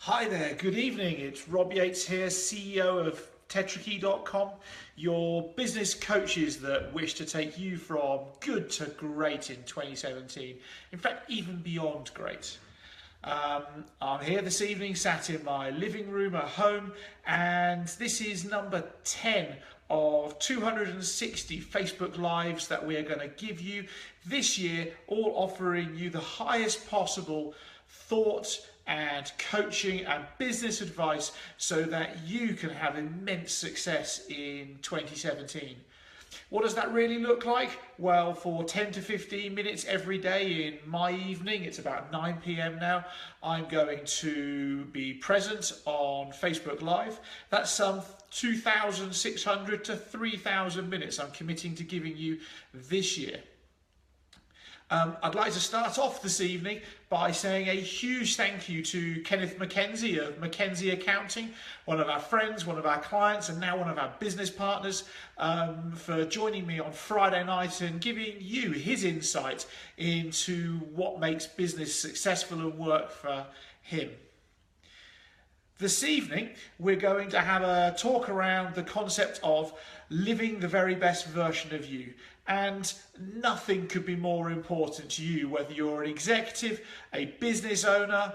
Hi there, good evening. It's Rob Yates here, CEO of TetraKey.com, your business coaches that wish to take you from good to great in 2017. In fact, even beyond great. I'm here this evening, sat in my living room at home, and this is number 10 of 260 Facebook Lives that we are going to give you this year, all offering you the highest possible thought and coaching and business advice so that you can have immense success in 2017. What does that really look like? Well, for 10 to 15 minutes every day in my evening, it's about 9 p.m. now, I'm going to be present on Facebook Live. That's some 2,600 to 3,000 minutes I'm committing to giving you this year. I'd like to start off this evening by saying a huge thank you to Kenneth Mackenzie of Mackenzie Accounting, one of our friends, one of our clients, and now one of our business partners, for joining me on Friday night and giving you his insight into what makes business successful and work for him. This evening, we're going to have a talk around the concept of living the very best version of you. And nothing could be more important to you, whether you're an executive, a business owner,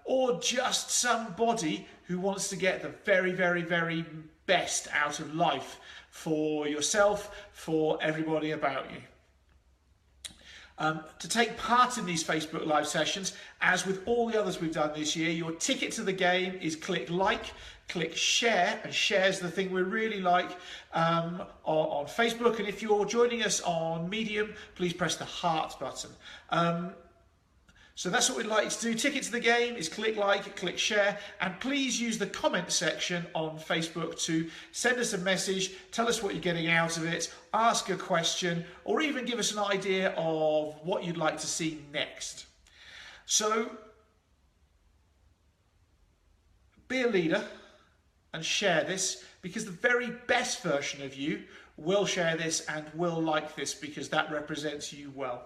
or just somebody who wants to get the very, very, very best out of life for yourself, for everybody about you. To take part in these Facebook Live sessions, as with all the others we've done this year, your ticket to the game is click like, click share, and share's the thing we really like on Facebook. And if you're joining us on Medium, please press the heart button. So that's what we'd like to do. Ticket to the game is click like, click share, and please use the comment section on Facebook to send us a message, tell us what you're getting out of it, ask a question, or even give us an idea of what you'd like to see next. So be a leader and share this, because the very best version of you will share this and will like this, because that represents you well.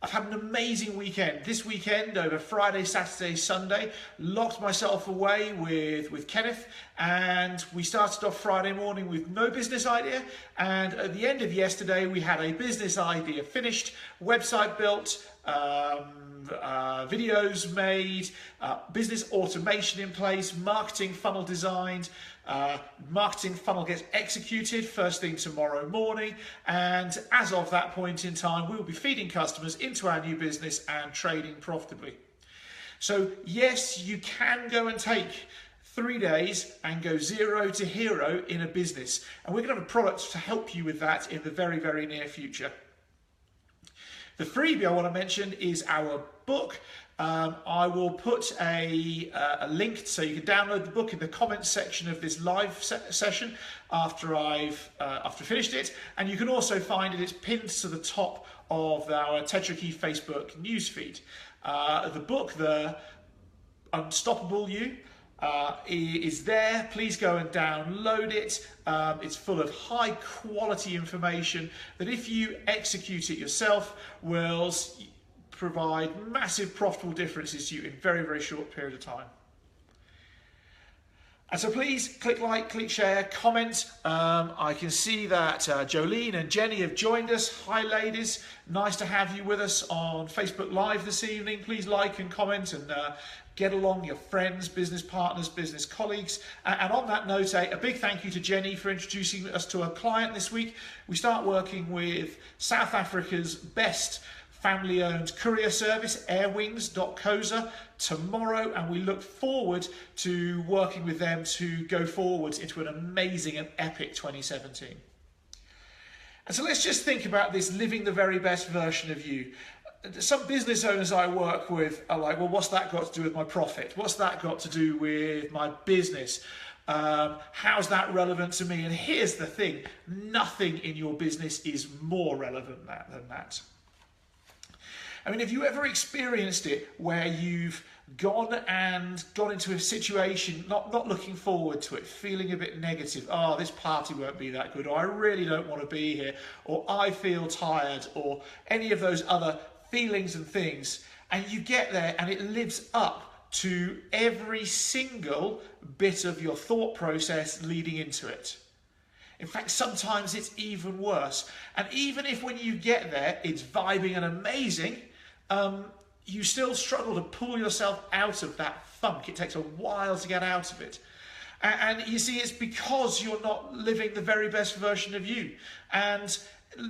I've had an amazing weekend. This weekend, over Friday, Saturday, Sunday, locked myself away with Kenneth, and we started off Friday morning with no business idea, and at the end of yesterday we had a business idea finished, website built, videos made, business automation in place, marketing funnel designed, marketing funnel gets executed first thing tomorrow morning, and as of that point in time we will be feeding customers into our new business and trading profitably. So yes, you can go and take 3 days and go 0 to hero in a business, and we're going to have a product to help you with that in the very, very near future. The freebie I want to mention is our book. I will put a link so you can download the book in the comments section of this live session after I've finished it, and you can also find it. It's pinned to the top of our TetraKey Facebook newsfeed. The book, The Unstoppable You, is there. Please go and download it. It's full of high quality information that, if you execute it yourself, will provide massive profitable differences to you in a very, very short period of time. And so please click like, click share, comment. I can see that Jolene and Jenny have joined us. Hi ladies, nice to have you with us on Facebook Live this evening. Please like and comment and get along your friends, business partners, business colleagues. And on that note, a big thank you to Jenny for introducing us to a client this week. We start working with South Africa's best family-owned courier service, airwings.coza, tomorrow, and we look forward to working with them to go forward into an amazing and epic 2017. And so let's just think about this living the very best version of you. Some business owners I work with are like, well, what's that got to do with my profit? What's that got to do with my business? How's that relevant to me? And here's the thing, nothing in your business is more relevant than that. I mean, have you ever experienced it where you've gone into a situation, not looking forward to it, feeling a bit negative? Oh, this party won't be that good, or I really don't want to be here, or I feel tired, or any of those other feelings and things. And you get there and it lives up to every single bit of your thought process leading into it. In fact, sometimes it's even worse. And even if when you get there, it's vibing and amazing, you still struggle to pull yourself out of that funk. It takes a while to get out of it. And you see, it's because you're not living the very best version of you. And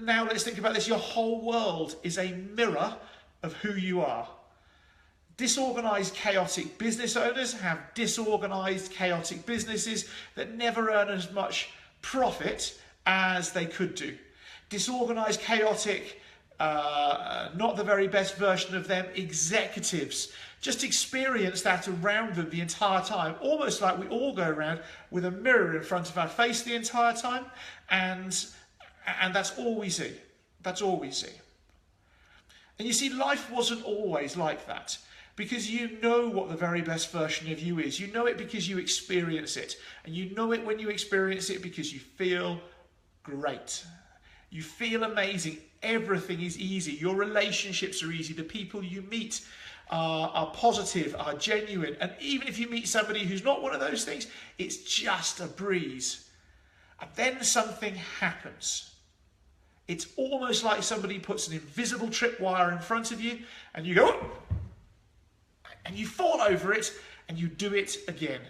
now let's think about this. Your whole world is a mirror of who you are. Disorganized, chaotic business owners have disorganized, chaotic businesses that never earn as much profit as they could do. Disorganized, chaotic, not the very best version of them executives just experience that around them the entire time, almost like we all go around with a mirror in front of our face the entire time, and that's all we see. That's all we see. And you see, life wasn't always like that, because you know what the very best version of you is. You know it because you experience it, and you know it when you experience it because you feel great. You feel amazing. Everything is easy. Your relationships are easy. The people you meet are positive, are genuine. And even if you meet somebody who's not one of those things, it's just a breeze. And then something happens. It's almost like somebody puts an invisible tripwire in front of you and you go, and you fall over it and you do it again.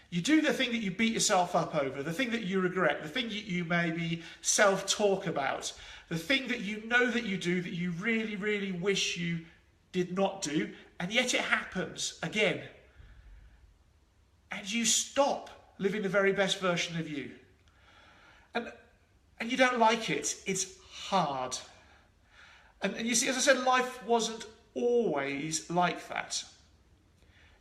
You do the thing that you beat yourself up over, the thing that you regret, the thing you maybe self-talk about, the thing that you know that you do that you really, really wish you did not do, and yet it happens again. And you stop living the very best version of you. And you don't like it. It's hard. And you see, as I said, life wasn't always like that.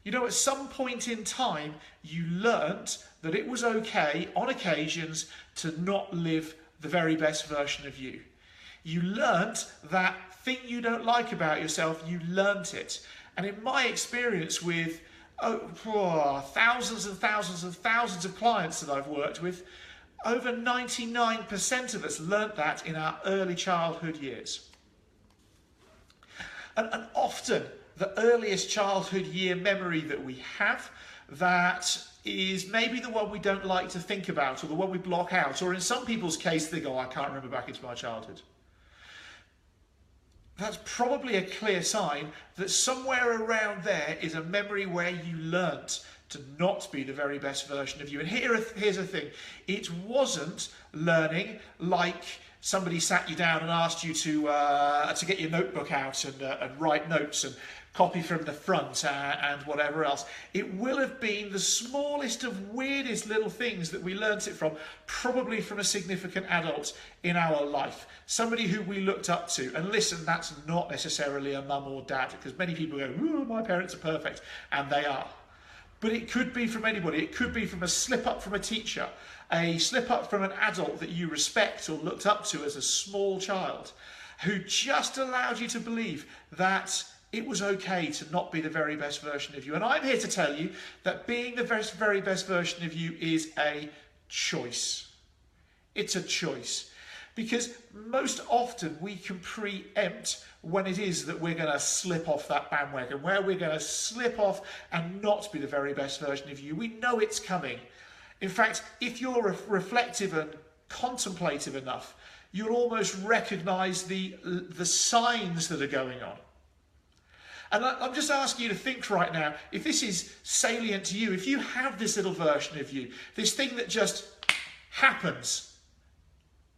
You know, at some point in time, you learnt that it was okay, on occasions, to not live the very best version of you. You learnt that thing you don't like about yourself, you learnt it. And in my experience with thousands and thousands and thousands of clients that I've worked with, over 99% of us learnt that in our early childhood years. And often, the earliest childhood year memory that we have, that is maybe the one we don't like to think about, or the one we block out, or in some people's case they go, I can't remember back into my childhood. That's probably a clear sign that somewhere around there is a memory where you learnt to not be the very best version of you. And here's the thing, it wasn't learning like somebody sat you down and asked you to get your notebook out and write notes and copy from the front and whatever else. It will have been the smallest of weirdest little things that we learnt it from, probably from a significant adult in our life. Somebody who we looked up to. And listen, that's not necessarily a mum or dad, because many people go, ooh, my parents are perfect, and they are. But it could be from anybody. It could be from a slip up from a teacher, a slip up from an adult that you respect or looked up to as a small child, who just allowed you to believe that it was okay to not be the very best version of you. And I'm here to tell you that being the very best version of you is a choice. It's a choice. Because most often we can preempt when it is that we're going to slip off that bandwagon, where we're going to slip off and not be the very best version of you. We know it's coming. In fact, if you're reflective and contemplative enough, you'll almost recognize the signs that are going on. And I'm just asking you to think right now, if this is salient to you, if you have this little version of you, this thing that just happens,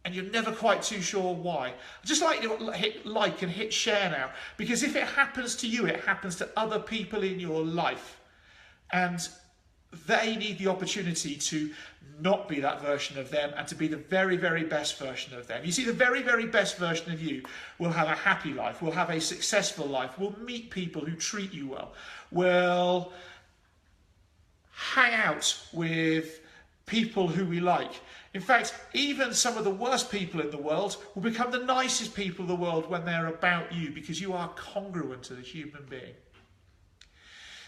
and you're never quite too sure why. I'd just like you to hit like and hit share now, because if it happens to you, it happens to other people in your life. And they need the opportunity to not be that version of them and to be the very, very best version of them. You see, the very, very best version of you will have a happy life, will have a successful life, will meet people who treat you well, will hang out with people who we like. In fact, even some of the worst people in the world will become the nicest people in the world when they're about you, because you are congruent as a human being.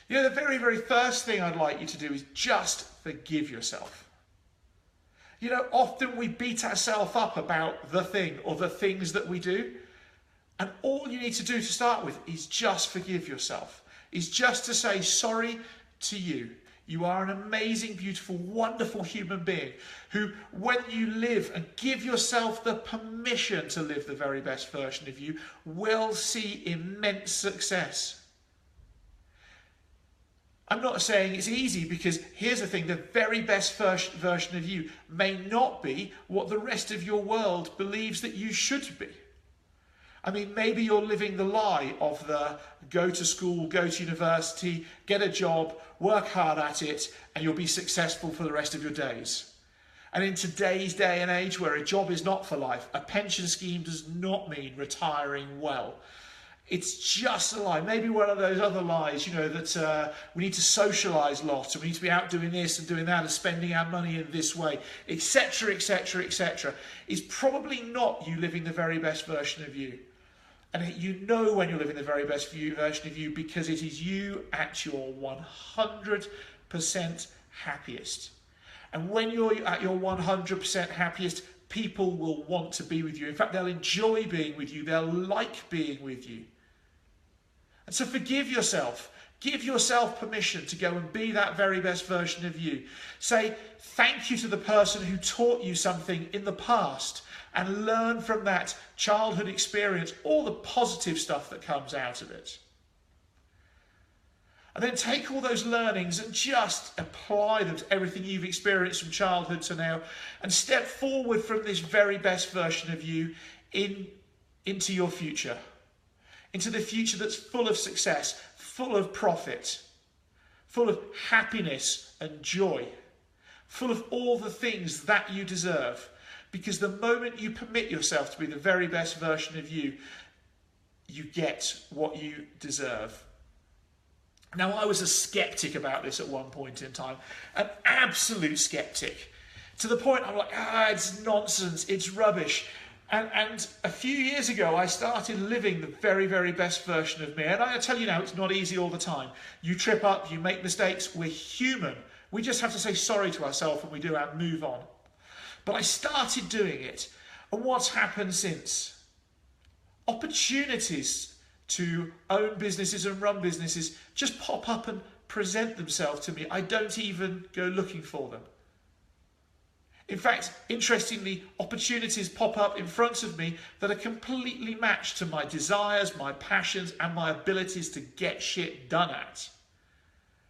You know, the very, very first thing I'd like you to do is just forgive yourself. You know, often we beat ourselves up about the thing or the things that we do. And all you need to do to start with is just forgive yourself. is just to say sorry to you. You are an amazing, beautiful, wonderful human being who, when you live and give yourself the permission to live the very best version of you, will see immense success. I'm not saying it's easy, because here's the thing, the very best version of you may not be what the rest of your world believes that you should be. I mean, maybe you're living the lie of the go to school, go to university, get a job, work hard at it, and you'll be successful for the rest of your days. And in today's day and age, where a job is not for life, a pension scheme does not mean retiring well. It's just a lie. Maybe one of those other lies, that we need to socialise lots, and we need to be out doing this and doing that and spending our money in this way, etc., etc., etc., is probably not you living the very best version of you. And you know when you're living the very best version of you, because it is you at your 100% happiest. And when you're at your 100% happiest, people will want to be with you. In fact, they'll enjoy being with you. They'll like being with you. And so forgive yourself. Give yourself permission to go and be that very best version of you. Say thank you to the person who taught you something in the past, and learn from that childhood experience all the positive stuff that comes out of it. And then take all those learnings and just apply them to everything you've experienced from childhood to now, and step forward from this very best version of you into your future. Into the future that's full of success, full of profit, full of happiness and joy, full of all the things that you deserve. Because the moment you permit yourself to be the very best version of you, you get what you deserve. Now, I was a skeptic about this at one point in time, an absolute skeptic, to the point I'm like, it's nonsense, it's rubbish. And a few years ago, I started living the very, very best version of me. And I tell you now, it's not easy all the time. You trip up, you make mistakes, we're human. We just have to say sorry to ourselves when we do and move on. But I started doing it. And what's happened since? Opportunities to own businesses and run businesses just pop up and present themselves to me. I don't even go looking for them. In fact, interestingly, opportunities pop up in front of me that are completely matched to my desires, my passions, and my abilities to get shit done at.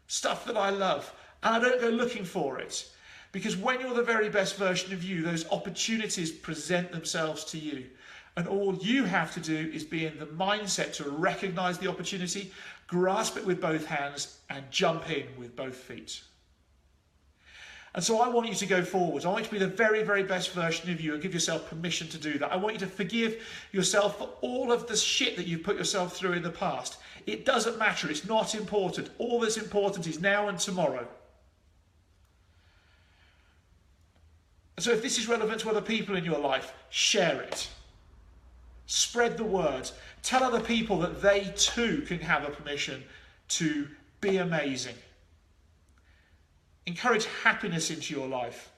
Stuff that I love. And I don't go looking for it. Because when you're the very best version of you, those opportunities present themselves to you. And all you have to do is be in the mindset to recognize the opportunity, grasp it with both hands, and jump in with both feet. And so I want you to go forward. I want you to be the very, very best version of you, and give yourself permission to do that. I want you to forgive yourself for all of the shit that you've put yourself through in the past. It doesn't matter. It's not important. All that's important is now and tomorrow. And so if this is relevant to other people in your life, share it. Spread the word. Tell other people that they too can have a permission to be amazing. Encourage happiness into your life,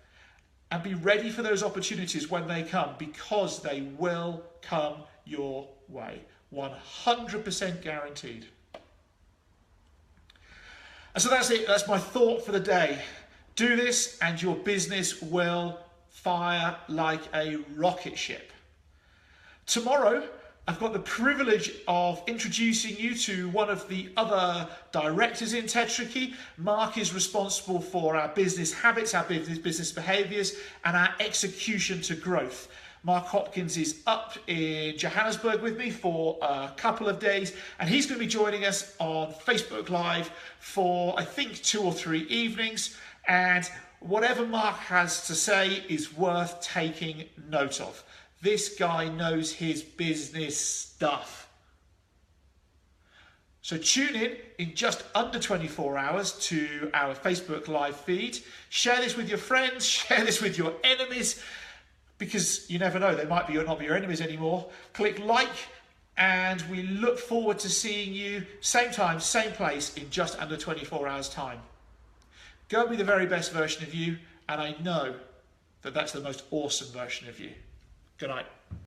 and be ready for those opportunities when they come, because they will come your way. 100% guaranteed. And so that's it. That's my thought for the day. Do this and your business will fire like a rocket ship. Tomorrow, I've got the privilege of introducing you to one of the other directors in TetraKey. Mark is responsible for our business habits, our business behaviours, and our execution to growth. Mark Hopkins is up in Johannesburg with me for a couple of days, and he's going to be joining us on Facebook Live for, I think, 2 or 3 evenings. And whatever Mark has to say is worth taking note of. This guy knows his business stuff. So tune in just under 24 hours to our Facebook Live feed. Share this with your friends, share this with your enemies, because you never know, they might be or not be your enemies anymore. Click like, and we look forward to seeing you same time, same place in just under 24 hours time. Go and be the very best version of you, and I know that that's the most awesome version of you. Good night.